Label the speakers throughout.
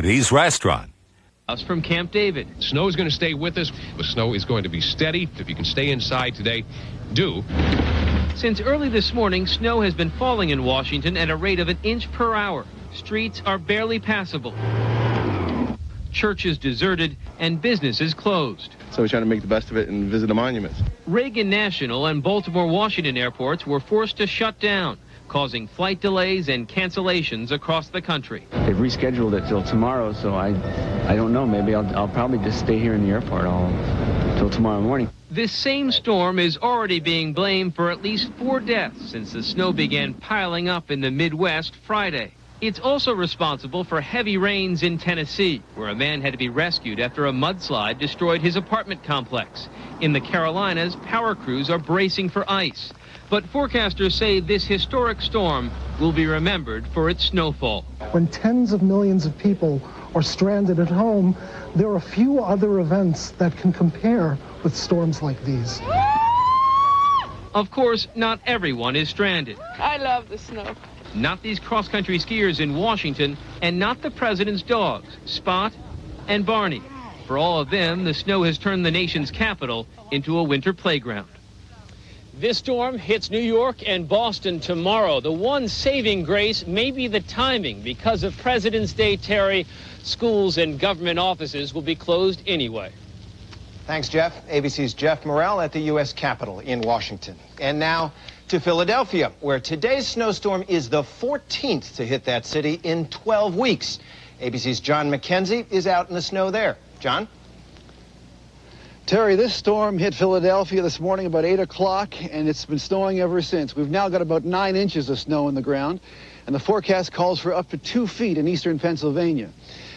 Speaker 1: He's restaurant.
Speaker 2: Us from Camp David.
Speaker 3: Snow is going to stay with us. The snow is going to be steady. If you can stay inside today, do.
Speaker 2: Since early this morning, snow has been falling in Washington at a rate of 1 inch per hour. Streets are barely passable. Churches deserted and businesses closed.
Speaker 4: So we're trying to make the best of it and visit the monuments.
Speaker 2: Reagan National and Baltimore-Washington airports were forced to shut down, causing flight delays and cancellations across the country.
Speaker 5: They've rescheduled it till tomorrow, so I don't know. Maybe I'll probably just stay here in the airport till tomorrow morning.
Speaker 2: This same storm is already being blamed for at least 4 deaths since the snow began piling up in the Midwest Friday. It's also responsible for heavy rains in Tennessee, where a man had to be rescued after a mudslide destroyed his apartment complex. In the Carolinas, power crews are bracing for ice. But forecasters say this historic storm will be remembered for its snowfall.
Speaker 6: When tens of millions of people are stranded at home, there are few other events that can compare with storms like these.
Speaker 2: Of course, not everyone is stranded.
Speaker 7: I love the snow.
Speaker 2: Not these cross-country skiers in Washington, and not the president's dogs, Spot and Barney. For all of them, the snow has turned the nation's capital into a winter playground. This storm hits New York and Boston tomorrow. The one saving grace may be the timing. Because of President's Day, Terry, schools and government offices will be closed anyway.
Speaker 8: Thanks, Jeff. ABC's Jeff Morrell at the U.S. Capitol in Washington. And now to Philadelphia, where today's snowstorm is the 14th to hit that city in 12 weeks. ABC's John McKenzie is out in the snow there. John?
Speaker 9: Terry, this storm hit Philadelphia this morning about 8 o'clock, and it's been snowing ever since. We've now got about 9 inches of snow on the ground, and the forecast calls for up to 2 feet in eastern Pennsylvania.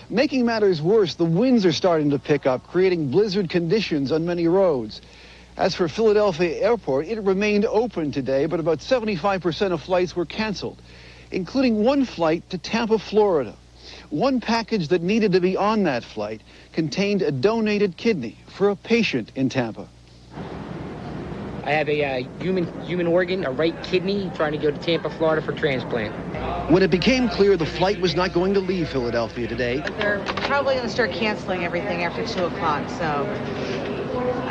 Speaker 9: Making matters worse, the winds are starting to pick up, creating blizzard conditions on many roads. As for Philadelphia Airport, it remained open today, but about 75% of flights were canceled, including one flight to Tampa, Florida. One package that needed to be on that flight contained a donated kidney for a patient in Tampa.
Speaker 10: I have a human organ, a right kidney, trying to go to Tampa, Florida for transplant.
Speaker 9: When it became clear the flight was not going to leave Philadelphia today,
Speaker 11: they're probably going to start canceling everything after 2 o'clock, so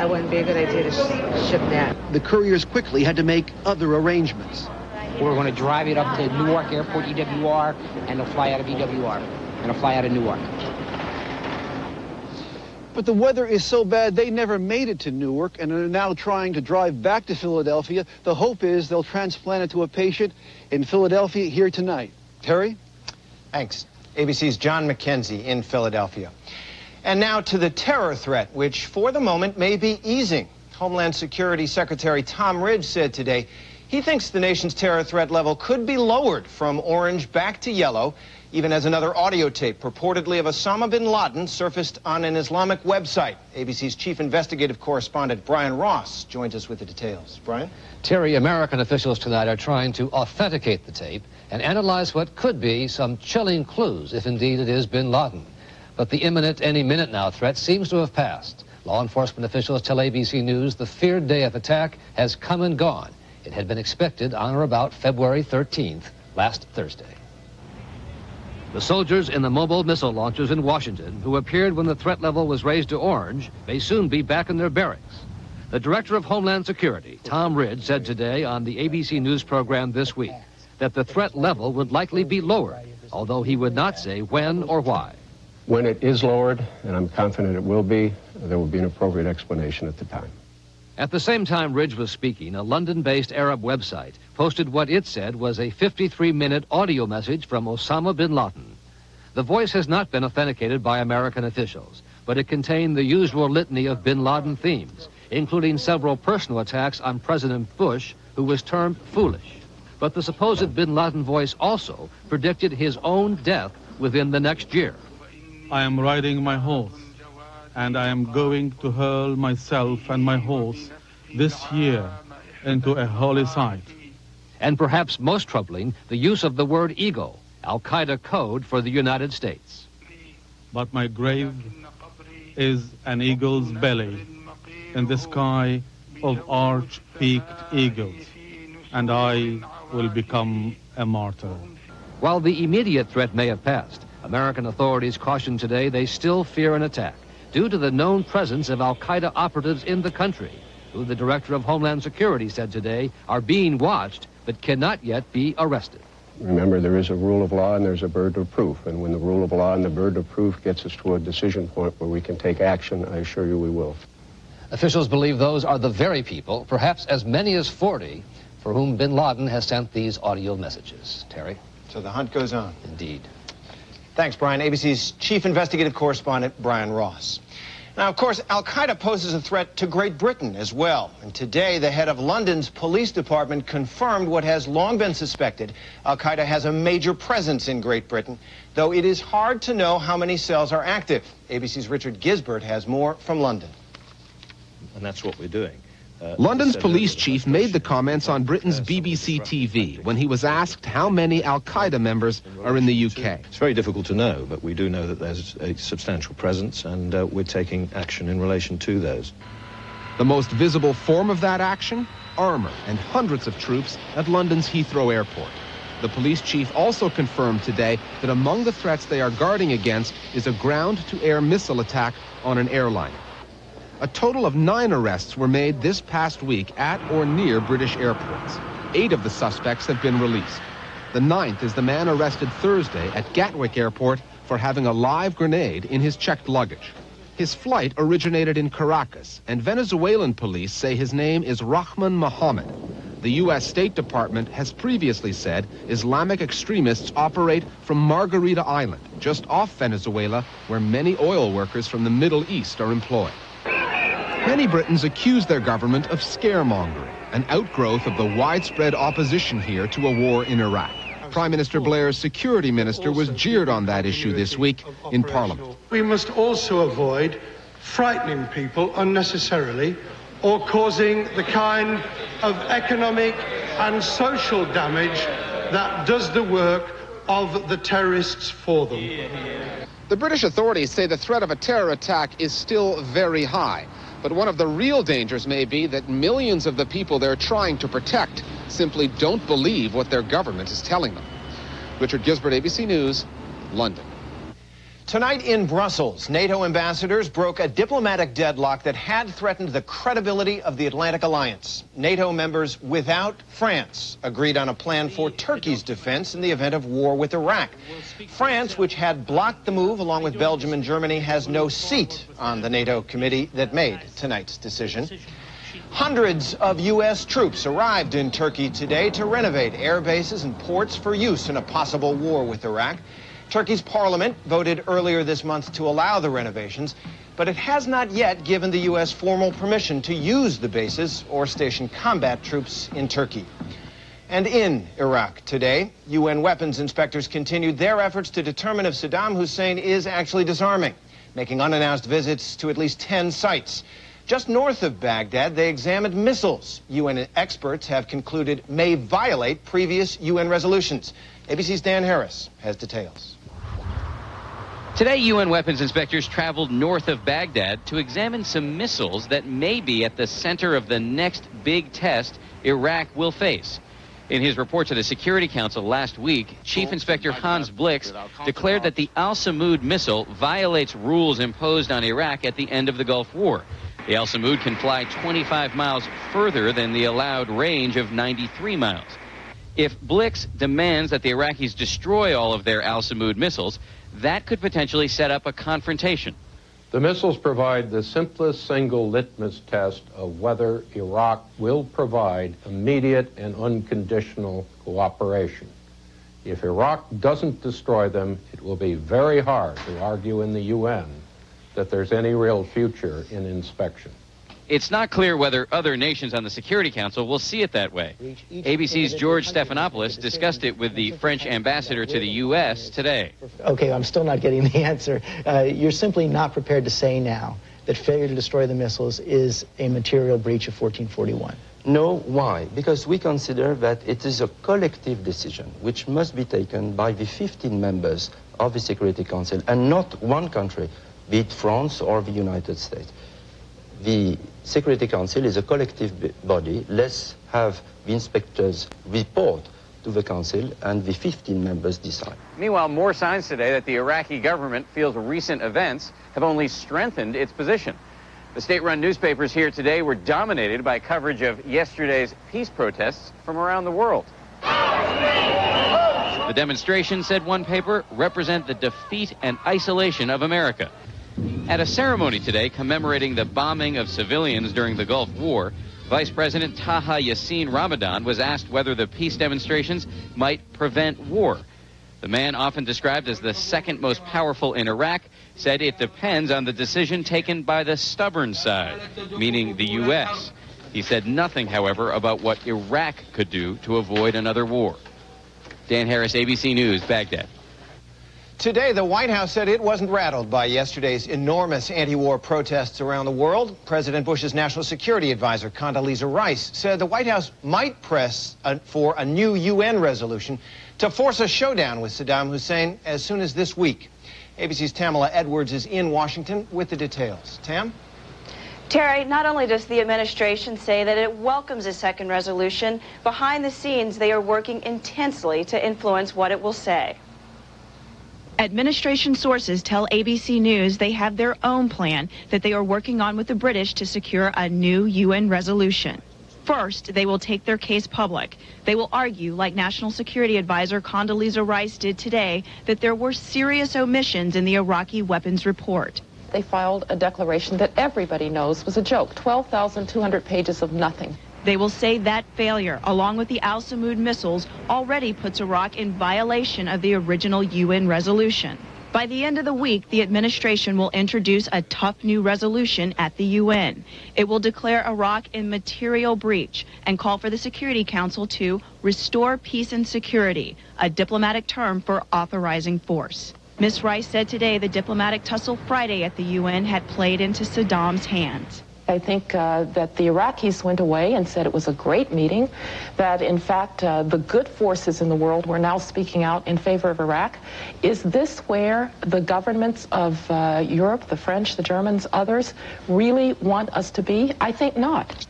Speaker 11: it wouldn't be a good idea to ship that.
Speaker 9: the couriers quickly had to make other arrangements.
Speaker 10: We're going to drive it up to Newark Airport, EWR, and it'll fly out of EWR, and it'll fly out of Newark.
Speaker 9: But the weather is so bad they never made it to Newark and are now trying to drive back to Philadelphia. The hope is they'll transplant it to a patient in Philadelphia here tonight. Terry?
Speaker 8: Thanks. ABC's John McKenzie in Philadelphia. And now to the terror threat, which for the moment may be easing. Homeland Security Secretary Tom Ridge said today he thinks the nation's terror threat level could be lowered from orange back to yellow, even as another audio tape purportedly of Osama bin Laden surfaced on an Islamic website. ABC's chief investigative correspondent Brian Ross joins us with the details. Brian?
Speaker 12: Terry, American officials tonight are trying to authenticate the tape and analyze what could be some chilling clues if indeed it is bin Laden. But the imminent any minute now threat seems to have passed. Law enforcement officials tell ABC News the feared day of attack has come and gone. It had been expected on or about February 13th, last Thursday. The soldiers in the mobile missile launchers in Washington, who appeared when the threat level was raised to orange, may soon be back in their barracks. The Director of Homeland Security, Tom Ridge, said today on the ABC News program This Week that the threat level would likely be lowered, although he would not say when or why.
Speaker 13: When it is lowered, and I'm confident it will be, there will be an appropriate explanation at the time.
Speaker 12: At the same time Ridge was speaking, a London-based Arab website posted what it said was a 53-minute audio message from Osama bin Laden. The voice has not been authenticated by American officials, but it contained the usual litany of bin Laden themes, including several personal attacks on President Bush, who was termed foolish. But the supposed bin Laden voice also predicted his own death within the next year.
Speaker 14: I am riding my horse, and I am going to hurl myself and my horse this year into a holy site.
Speaker 12: And perhaps most troubling, the use of the word eagle, Al-Qaeda code for the United States.
Speaker 14: But my grave is an eagle's belly in the sky of arch-peaked eagles, and I will become a martyr.
Speaker 12: While the immediate threat may have passed, American authorities cautioned today they still fear an attack due to the known presence of al-Qaeda operatives in the country, who the Director of Homeland Security said today are being watched but cannot yet be arrested.
Speaker 13: Remember, there is a rule of law and there's a burden of proof. And when the rule of law and the burden of proof gets us to a decision point where we can take action, I assure you we will.
Speaker 12: Officials believe those are the very people, perhaps as many as 40, for whom bin Laden has sent these audio messages. Terry?
Speaker 8: So the hunt goes on.
Speaker 12: Indeed.
Speaker 8: Thanks, Brian. ABC's chief investigative correspondent, Brian Ross. Now, of course, al-Qaeda poses a threat to Great Britain as well. And today, the head of London's police department confirmed what has long been suspected. Al-Qaeda has a major presence in Great Britain, though it is hard to know how many cells are active. ABC's Richard Gisbert has more from London.
Speaker 1: And that's what we're doing.
Speaker 7: London's police chief made the comments on Britain's BBC TV when he was asked how many al-Qaeda members are in the UK.
Speaker 1: It's very difficult to know, but we do know that there's a substantial presence, and we're taking action in relation to those.
Speaker 7: The most visible form of that action? Armor and hundreds of troops at London's Heathrow Airport. The police chief also confirmed today that among the threats they are guarding against is a ground-to-air missile attack on an airliner. A total of 9 arrests were made this past week at or near British airports. 8 of the suspects have been released. The 9th is the man arrested Thursday at Gatwick Airport for having a live grenade in his checked luggage. His flight originated in Caracas, and Venezuelan police say his name is Rahman Mohammed. The U.S. State Department has previously said Islamic extremists operate from Margarita Island, just off Venezuela, where many oil workers from the Middle East are employed. Many Britons accuse their government of scaremongering, an outgrowth of the widespread opposition here to a war in Iraq. Prime Minister Blair's security minister was jeered on that issue this week in Parliament.
Speaker 15: We must also avoid frightening people unnecessarily or causing the kind of economic and social damage that does the work of the terrorists for them.
Speaker 7: The British authorities say the threat of a terror attack is still very high. But one of the real dangers may be that millions of the people they're trying to protect simply don't believe what their government is telling them. Richard Gisbert, ABC News, London.
Speaker 8: Tonight in Brussels, NATO ambassadors broke a diplomatic deadlock that had threatened the credibility of the Atlantic Alliance. NATO members without France agreed on a plan for Turkey's defense in the event of war with Iraq. France, which had blocked the move along with Belgium and Germany, has no seat on the NATO committee that made tonight's decision. Hundreds of U.S. troops arrived in Turkey today to renovate air bases and ports for use in a possible war with Iraq. Turkey's parliament voted earlier this month to allow the renovations, but it has not yet given the U.S. formal permission to use the bases or station combat troops in Turkey. And in Iraq today, UN weapons inspectors continued their efforts to determine if Saddam Hussein is actually disarming, making unannounced visits to at least 10 sites. Just north of Baghdad, they examined missiles UN experts have concluded may violate previous UN resolutions. ABC's Dan Harris has details.
Speaker 16: Today, UN weapons inspectors traveled north of Baghdad to examine some missiles that may be at the center of the next big test Iraq will face. In his report to the Security Council last week, Chief Inspector Hans Blix declared that the Al-Samud missile violates rules imposed on Iraq at the end of the Gulf War. The Al-Samud can fly 25 miles further than the allowed range of 93 miles. If Blix demands that the Iraqis destroy all of their Al-Samud missiles, that could potentially set up a confrontation.
Speaker 13: The missiles provide the simplest single litmus test of whether Iraq will provide immediate and unconditional cooperation. If Iraq doesn't destroy them, it will be very hard to argue in the UN that there's any real future in inspection.
Speaker 16: It's not clear whether other nations on the Security Council will see it that way. ABC's George Stephanopoulos discussed it with the French ambassador to the U.S. today.
Speaker 17: Okay, I'm still not getting the answer. You're simply not prepared to say now that failure to destroy the missiles is a material breach of 1441.
Speaker 18: No, why? Because we consider that it is a collective decision which must be taken by the 15 members of the Security Council and not one country, be it France or the United States. The Security Council is a collective body. Let's have the inspectors report to the Council, and the 15 members decide.
Speaker 16: Meanwhile, more signs today that the Iraqi government feels recent events have only strengthened its position. The state-run newspapers here today were dominated by coverage of yesterday's peace protests from around the world. The demonstration, said one paper, represent the defeat and isolation of America. At a ceremony today commemorating the bombing of civilians during the Gulf War, Vice President Taha Yassin Ramadan was asked whether the peace demonstrations might prevent war. The man, often described as the second most powerful in Iraq, said it depends on the decision taken by the stubborn side, meaning the U.S. He said nothing, however, about what Iraq could do to avoid another war. Dan Harris, ABC News, Baghdad.
Speaker 8: Today, the White House said it wasn't rattled by yesterday's enormous anti-war protests around the world. President Bush's national security advisor, Condoleezza Rice, said the White House might press for a new UN resolution to force a showdown with Saddam Hussein as soon as this week. ABC's Tamala Edwards is in Washington with the details. Tam?
Speaker 19: Terry, not only does the administration say that it welcomes a second resolution, behind the scenes they are working intensely to influence what it will say. Administration sources tell ABC News they have their own plan that they are working on with the British to secure a new UN resolution. First, they will take their case public. They will argue, like National Security Advisor Condoleezza Rice did today, that there were serious omissions in the Iraqi weapons report.
Speaker 20: They filed a declaration that everybody knows was a joke, 12,200 pages of nothing.
Speaker 19: They will say that failure, along with the Al-Samud missiles, already puts Iraq in violation of the original UN resolution. By the end of the week, the administration will introduce a tough new resolution at the UN. It will declare Iraq in material breach and call for the Security Council to restore peace and security, a diplomatic term for authorizing force. Ms. Rice said today the diplomatic tussle Friday at the UN had played into Saddam's hands.
Speaker 20: I think that the Iraqis went away and said it was a great meeting, that in fact the good forces in the world were now speaking out in favor of Iraq. Is this where the governments of Europe, the French, the Germans, others, really want us to be? I think not.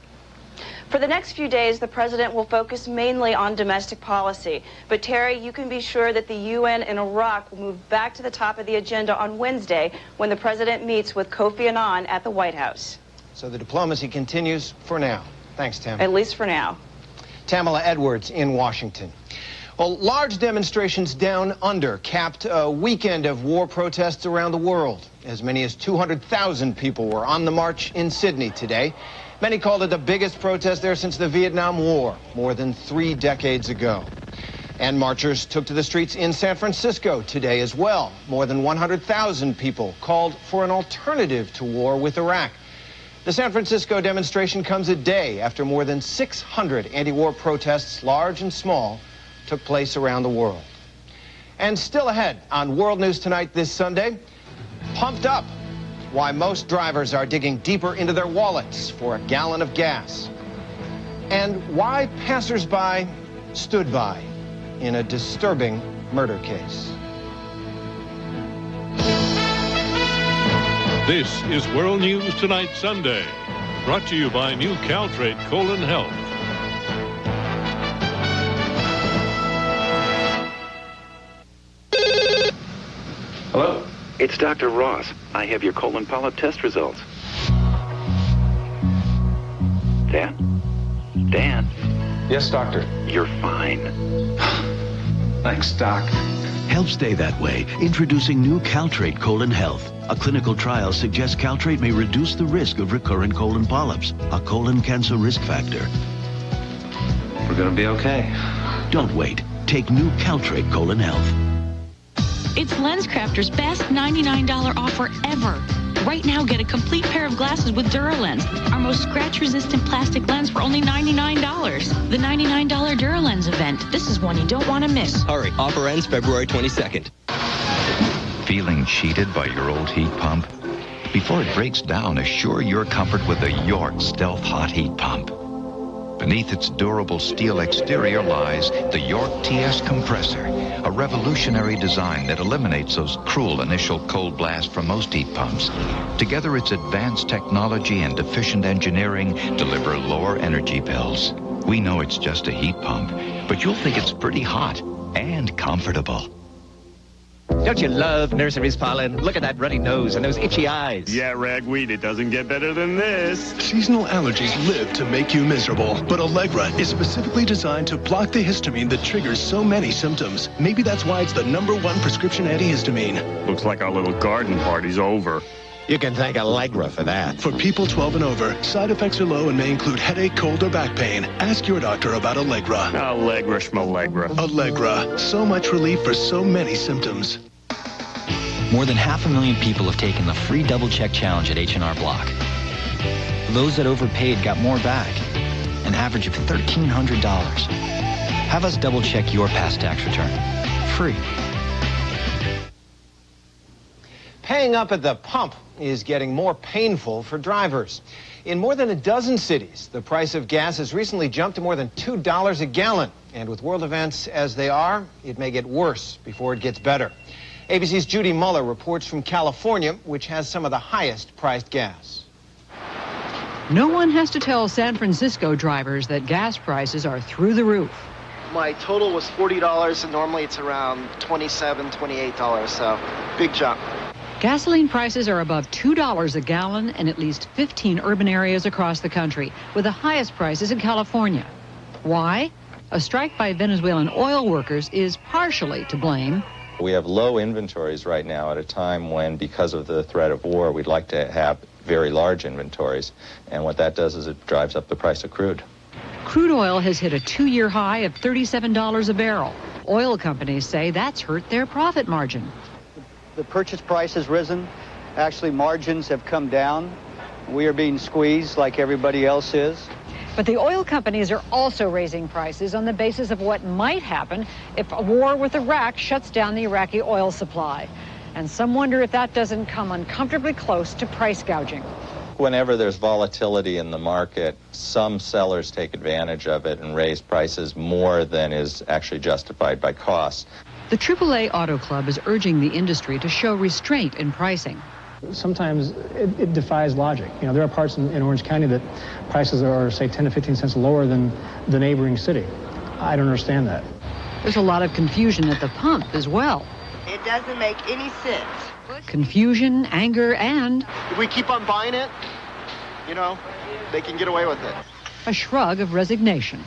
Speaker 19: For the next few days, the president will focus mainly on domestic policy. But Terry, you can be sure that the UN in Iraq will move back to the top of the agenda on Wednesday when the president meets with Kofi Annan at the White House.
Speaker 8: So the diplomacy continues for now. Thanks, Tam.
Speaker 19: At least for now.
Speaker 8: Tamala Edwards in Washington. Well, large demonstrations down under capped a weekend of war protests around the world. As many as 200,000 people were on the march in Sydney today. Many called it the biggest protest there since the Vietnam War, more than 3 decades ago. And marchers took to the streets in San Francisco today as well. More than 100,000 people called for an alternative to war with Iraq. The San Francisco demonstration comes a day after more than 600 anti-war protests, large and small, took place around the world. And still ahead on World News Tonight this Sunday, pumped up, why most drivers are digging deeper into their wallets for a gallon of gas, and why passers-by stood by in a disturbing murder case.
Speaker 21: This is World News Tonight Sunday, brought to you by New Caltrate Colon Health.
Speaker 22: Hello? It's Dr. Ross. I have your colon polyp test results. Dan? Dan?
Speaker 23: Yes, doctor.
Speaker 22: You're fine.
Speaker 23: Thanks, Doc.
Speaker 24: Help stay that way. Introducing new Caltrate Colon Health. A clinical trial suggests Caltrate may reduce the risk of recurrent colon polyps, a colon cancer risk factor.
Speaker 23: We're going to be okay.
Speaker 24: Don't wait. Take new Caltrate Colon Health.
Speaker 25: It's LensCrafters' best $99 offer ever. Right now, get a complete pair of glasses with DuraLens, our most scratch-resistant plastic lens for only $99. The $99 DuraLens event. This is one you don't want to miss.
Speaker 26: Hurry. Offer ends February 22nd.
Speaker 27: Feeling cheated by your old heat pump? Before it breaks down, assure your comfort with the York Stealth Hot Heat Pump. Beneath its durable steel exterior lies the York TS compressor, a revolutionary design that eliminates those cruel initial cold blasts from most heat pumps. Together, its advanced technology and efficient engineering deliver lower energy bills. We know it's just a heat pump, but you'll think it's pretty hot and comfortable.
Speaker 2: Don't you love nurseries pollen? Look at that runny nose and those itchy eyes.
Speaker 3: Yeah, ragweed, it doesn't get better than this.
Speaker 4: Seasonal allergies live to make you miserable, but Allegra is specifically designed to block the histamine that triggers so many symptoms. Maybe that's why it's the #1 prescription antihistamine.
Speaker 3: Looks like our little garden party's over.
Speaker 2: You can thank Allegra for that.
Speaker 4: For people 12 and over, side effects are low and may include headache, cold, or back pain. Ask your doctor about Allegra.
Speaker 3: Allegra schmalegra.
Speaker 4: Allegra. So much relief for so many symptoms.
Speaker 5: More than 500,000 people have taken the free double check challenge at H&R Block. Those that overpaid got more back, an average of $1,300. Have us double check your past tax return. Free.
Speaker 8: Paying up at the pump is getting more painful for drivers. In more than a dozen cities, the price of gas has recently jumped to more than $2 a gallon. And with world events as they are, it may get worse before it gets better. ABC's Judy Muller reports from California, which has some of the highest priced gas.
Speaker 6: No one has to tell San Francisco drivers that gas prices are through the roof.
Speaker 10: My total was $40, and normally it's around $27, $28, so big jump.
Speaker 6: Gasoline prices are above $2 a gallon in at least 15 urban areas across the country, with the highest prices in California. Why? A strike by Venezuelan oil workers is partially to blame.
Speaker 11: We have low inventories right now at a time when, because of the threat of war, we'd like to have very large inventories. And what that does is it drives up the price of crude.
Speaker 6: Crude oil has hit a 2-year high of $37 a barrel. Oil companies say that's hurt their profit margin.
Speaker 28: The purchase price has risen. Actually, margins have come down. We are being squeezed like everybody else is.
Speaker 6: But the oil companies are also raising prices on the basis of what might happen if a war with Iraq shuts down the Iraqi oil supply. And some wonder if that doesn't come uncomfortably close to price gouging.
Speaker 11: Whenever there's volatility in the market, some sellers take advantage of it and raise prices more than is actually justified by cost.
Speaker 6: The AAA Auto Club is urging the industry to show restraint in pricing.
Speaker 29: Sometimes it defies logic. You know, there are parts in Orange County that prices are, say, 10 to 15 cents lower than the neighboring city. I don't understand that.
Speaker 6: There's a lot of confusion at the pump as well.
Speaker 30: It doesn't make any sense.
Speaker 6: Confusion, anger, and...
Speaker 10: If we keep on buying it, you know, they can get away with it.
Speaker 6: a shrug of resignation.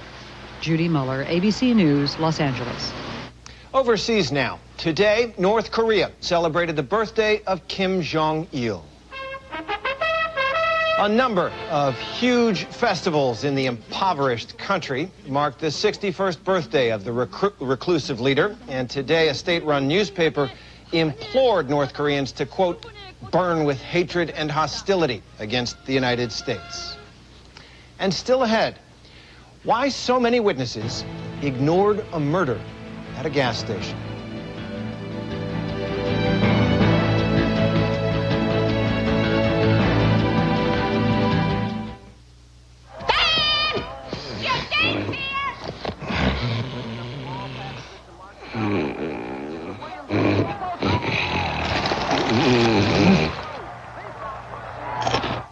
Speaker 6: Judy Muller, ABC News, Los Angeles.
Speaker 8: Overseas now. Today, North Korea celebrated the birthday of Kim Jong-il. A number of huge festivals in the impoverished country marked the 61st birthday of the reclusive leader. And today, a state-run newspaper implored North Koreans to, quote, burn with hatred and hostility against the United States. And still ahead, why so many witnesses ignored a murder at a gas station.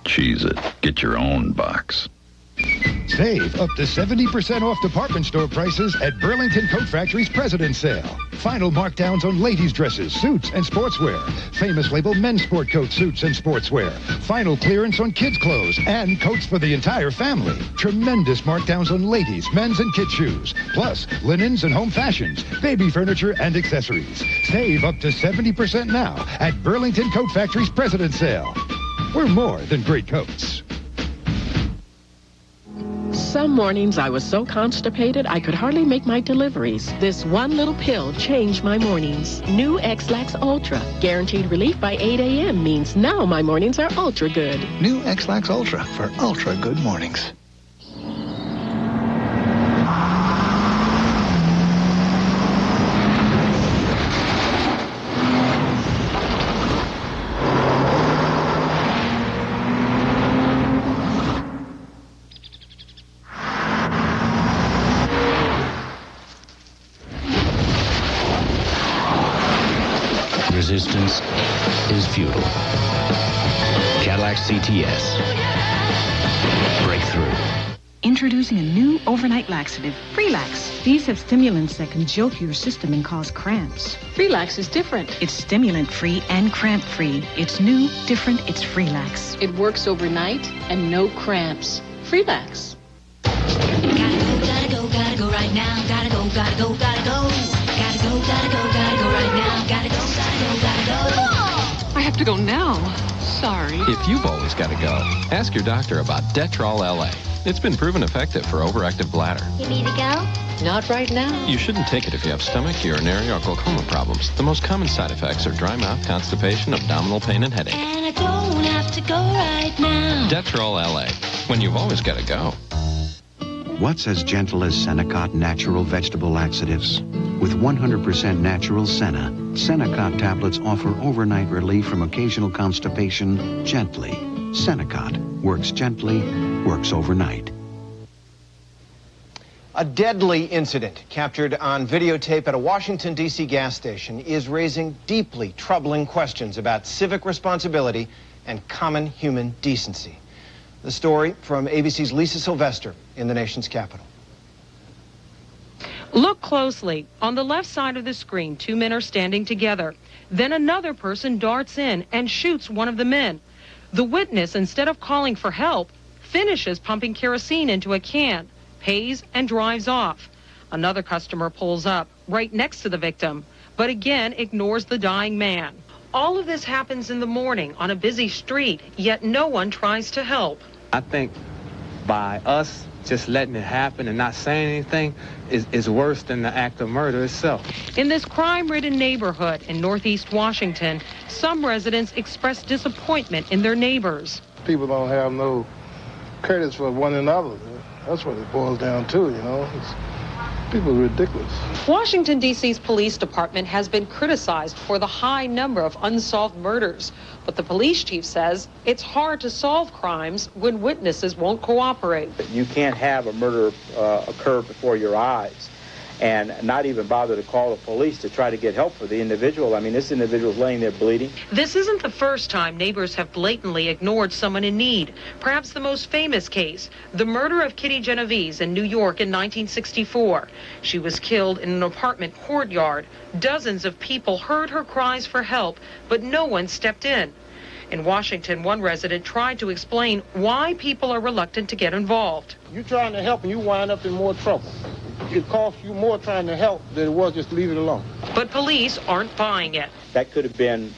Speaker 27: Cheese it. Get your own box.
Speaker 31: Save up to 70% off department store prices at Burlington Coat Factory's President's Sale. Final markdowns on ladies' dresses, suits, and sportswear. Famous label men's sport coat suits and sportswear. Final clearance on kids' clothes and coats for the entire family. Tremendous markdowns on ladies, men's, and kids' shoes. Plus, linens and home fashions, baby furniture, and accessories. Save up to 70% now at Burlington Coat Factory's President's Sale. We're more than great coats.
Speaker 32: Some mornings I was so constipated I could hardly make my deliveries. This one little pill changed my mornings. New X-Lax Ultra. Guaranteed relief by 8 a.m. means now my mornings are ultra good.
Speaker 31: New X-Lax Ultra for ultra good mornings.
Speaker 33: Resistance is futile. Cadillac CTS. Breakthrough.
Speaker 1: Introducing a new overnight laxative, Freelax. These have stimulants that can jolt your system and cause cramps.
Speaker 32: Freelax is different.
Speaker 1: It's stimulant-free and cramp-free. It's new, different, it's Freelax.
Speaker 32: It works overnight and no cramps. Freelax.
Speaker 25: Gotta go right now. Gotta go. Gotta go right now. Gotta go.
Speaker 32: I have to go now. Sorry.
Speaker 7: If you've always got to go, ask your doctor about Detrol LA. It's been proven effective for overactive bladder.
Speaker 25: You need to go?
Speaker 32: Not right now.
Speaker 7: You shouldn't take it if you have stomach, urinary, or glaucoma problems. The most common side effects are dry mouth, constipation, abdominal pain, and headache.
Speaker 25: And I don't have to go right now.
Speaker 7: Detrol LA. When you've always got to go.
Speaker 24: What's as gentle as Senecot natural vegetable laxatives? With 100% natural Senna, Senecot tablets offer overnight relief from occasional constipation gently. Senecot works gently, works overnight.
Speaker 8: A deadly incident captured on videotape at a Washington, D.C. gas station is raising deeply troubling questions about civic responsibility and common human decency. The story from ABC's Lisa Sylvester in the nation's capital.
Speaker 9: Look closely. On the left side of the screen, two men are standing together. Then another person darts in and shoots one of the men. The witness, instead of calling for help, finishes pumping kerosene into a can, pays, and drives off. Another customer pulls up right next to the victim, but again ignores the dying man. All of this happens in the morning on a busy street, yet no one tries to help.
Speaker 12: I think by us just letting it happen and not saying anything is worse than the act of murder itself.
Speaker 9: In this crime-ridden neighborhood in Northeast Washington, some residents express disappointment in their neighbors.
Speaker 13: People don't have no courtesy for one another. That's what it boils down to, you know. People are ridiculous.
Speaker 9: Washington, D.C.'s police department has been criticized for the high number of unsolved murders. But the police chief says it's hard to solve crimes when witnesses won't cooperate.
Speaker 14: You can't have a murder occur before your eyes and not even bother to call the police to try to get help for the individual. I mean, this individual's laying there bleeding.
Speaker 9: This isn't the first time neighbors have blatantly ignored someone in need. Perhaps the most famous case, the murder of Kitty Genovese in New York in 1964. She was killed in an apartment courtyard. Dozens of people heard her cries for help, but no one stepped in. In Washington, one resident tried to explain why people are reluctant to get involved.
Speaker 13: You're trying to help and you wind up in more trouble. It costs you more trying to help than it was just leave it alone.
Speaker 9: But police aren't buying it.
Speaker 14: That could have been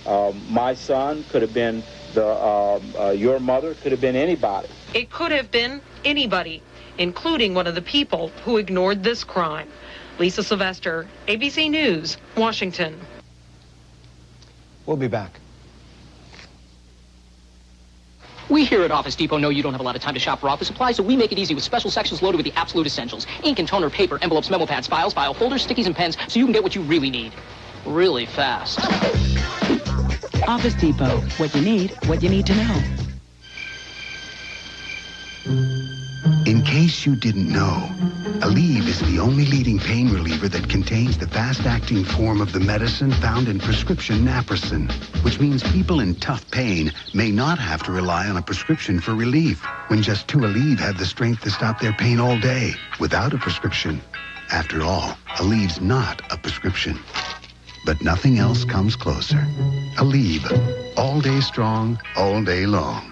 Speaker 14: my son, could have been your mother, could have been anybody.
Speaker 9: It could have been anybody, including one of the people who ignored this crime. Lisa Sylvester, ABC News, Washington.
Speaker 8: We'll be back.
Speaker 15: We here at Office Depot know you don't have a lot of time to shop for office supplies, so we make it easy with special sections loaded with the absolute essentials. Ink and toner, paper, envelopes, memo pads, files, file folders, stickies, and pens, so you can get what you really need. Really fast.
Speaker 1: Office Depot. What you need to know.
Speaker 16: In case you didn't know, Aleve is the only leading pain reliever that contains the fast-acting form of the medicine found in prescription naproxen, which means people in tough pain may not have to rely on a prescription for relief, when just 2 Aleve have the strength to stop their pain all day without a prescription. After all, Aleve's not a prescription. But nothing else comes closer. Aleve, all day strong, all day long.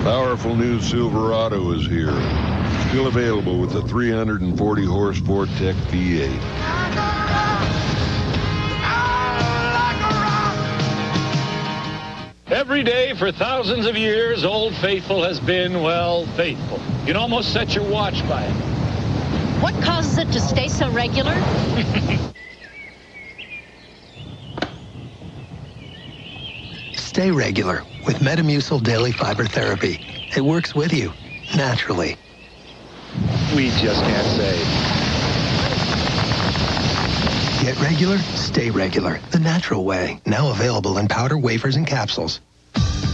Speaker 17: Powerful new Silverado is here. Still available with the 340 horse Vortec V8.
Speaker 18: Every day for thousands of years, Old Faithful has been, well, faithful. You can almost set your watch by it.
Speaker 25: What causes it to stay so regular?
Speaker 19: Stay regular with Metamucil Daily Fiber Therapy. It works with you, naturally.
Speaker 18: We just can't say.
Speaker 19: Get regular, stay regular. The natural way. Now available in powder, wafers, and capsules.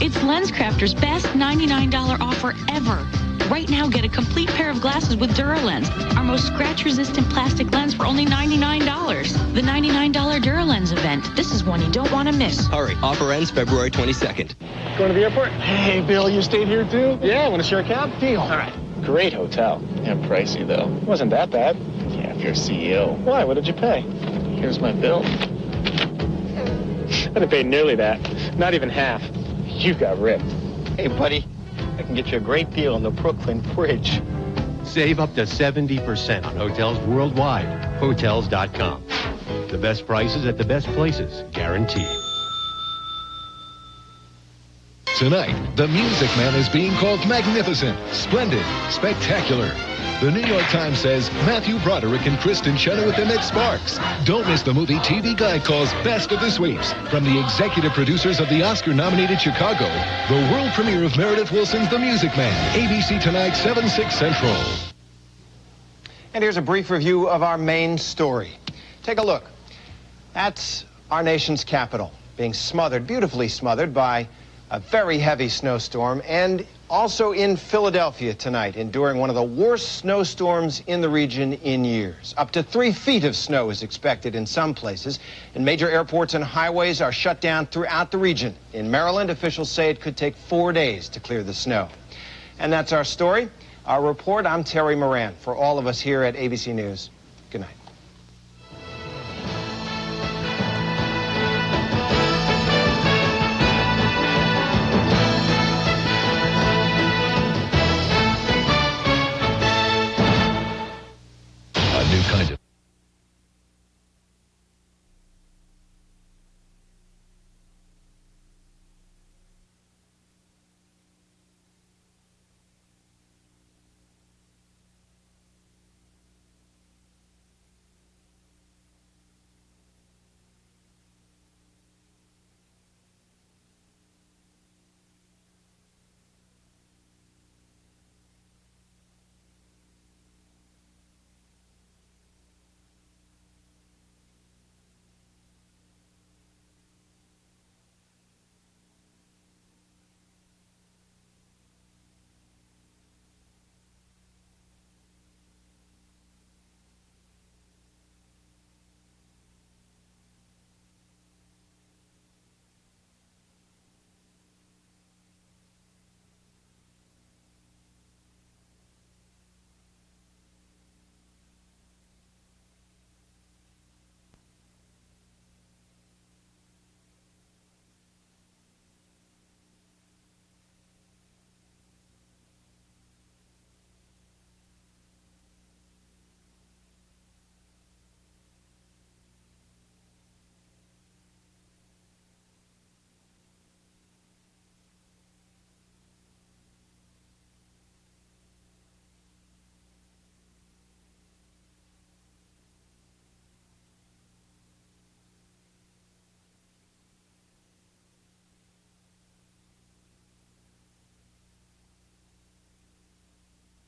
Speaker 25: It's LensCrafters' best $99 offer ever. Right now, get a complete pair of glasses with DuraLens, our most scratch-resistant plastic lens for only $99. The $99 DuraLens event. This is one you don't want to miss.
Speaker 2: Hurry, offer ends February 22nd.
Speaker 10: Going to the airport? Hey, Bill, you stayed here too? Yeah, want to share a cab? Deal.
Speaker 3: All right. Great hotel. Yeah, pricey though.
Speaker 10: Wasn't that bad.
Speaker 3: Yeah, if you're a CEO.
Speaker 10: Why? What did you pay?
Speaker 3: Here's my bill.
Speaker 10: I didn't pay nearly that. Not even half. You got ripped.
Speaker 4: Hey, buddy, I can get you a great deal on the Brooklyn Bridge.
Speaker 5: Save up to 70% on hotels worldwide. Hotels.com. The best prices at the best places, guaranteed.
Speaker 31: Tonight, The Music Man is being called magnificent, splendid, spectacular. The New York Times says Matthew Broderick and Kristen Chenoweth and Ed Sparks. Don't miss the movie TV Guide calls Best of the Sweeps from the executive producers of the Oscar-nominated Chicago. The world premiere of Meredith Willson's The Music Man. ABC tonight, 7/6 Central.
Speaker 8: And here's a brief review of our main story. Take a look. That's our nation's capital being smothered, beautifully smothered by a very heavy snowstorm, and also in Philadelphia tonight, enduring one of the worst snowstorms in the region in years. Up to 3 feet of snow is expected in some places, and major airports and highways are shut down throughout the region. In Maryland, officials say it could take 4 days to clear the snow. And that's our story, our report. I'm Terry Moran. For all of us here at ABC News, good night.